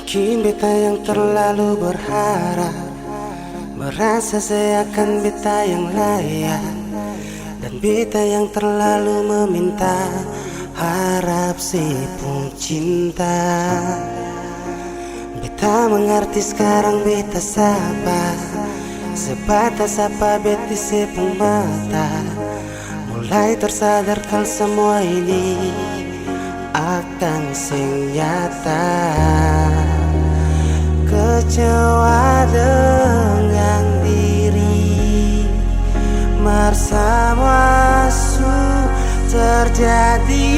Mungkin beta yang terlalu berharap, merasa saya akan beta yang layak, dan beta yang terlalu meminta, harap si pun cinta. Beta mengerti sekarang beta sabar, sebatas apa beta sepung mata. Mulai tersadar kalau semua ini akan sing nyata. Kecewa dengan diri, merasa muasu terjadi.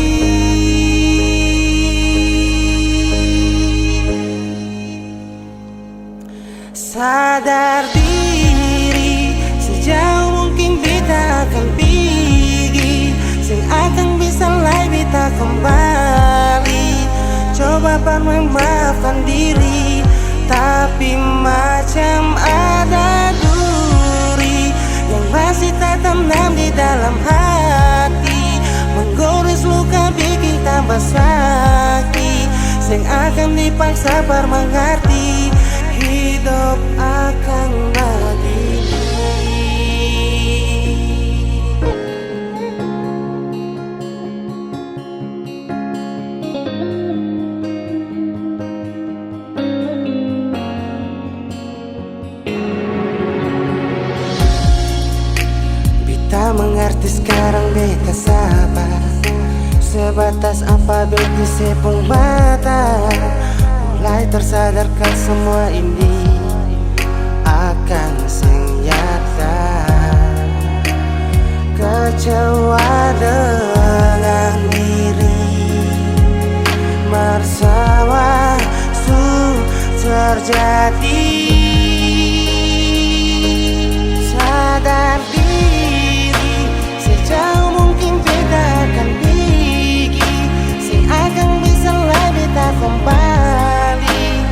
Sadar diri, sejauh mungkin beta akan pergi, sing akan bisa lagi beta kembali. Coba memaafkan diri, tapi macam ada duri yang masih tertanam di dalam hati, menggores luka bikin tambah sakit. Sing akan dipaksa mengerti, hidup akan begini. Beta mengerti sekarang beta sabar, sebatas apa beta sepung mata. Mulai tersadarkan semua ini akan sing nyata. Kecewa dengan diri, merasa su terjadi. Sadar diri, sejauh mungkin beta akan pergi, sing akan bisa lagi beta kembali.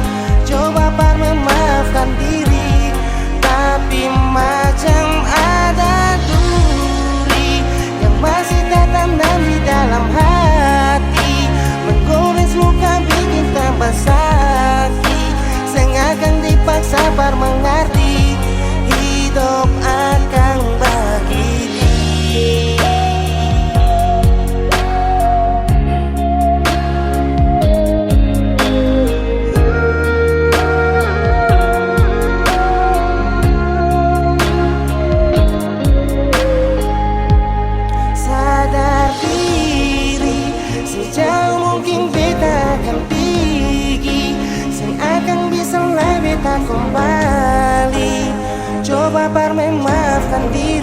Coba memaafkan diri, tapi macam ada duri yang masih tertanam di dalam hati, menggores luka bikin tambah sakit. Sing akan dipaksa mengerti, hidup akan begini. Sadar diri, sejauh mungkin beta akan pergi, sing akan bisa lagi beta kembali. Coba memaafkan diri,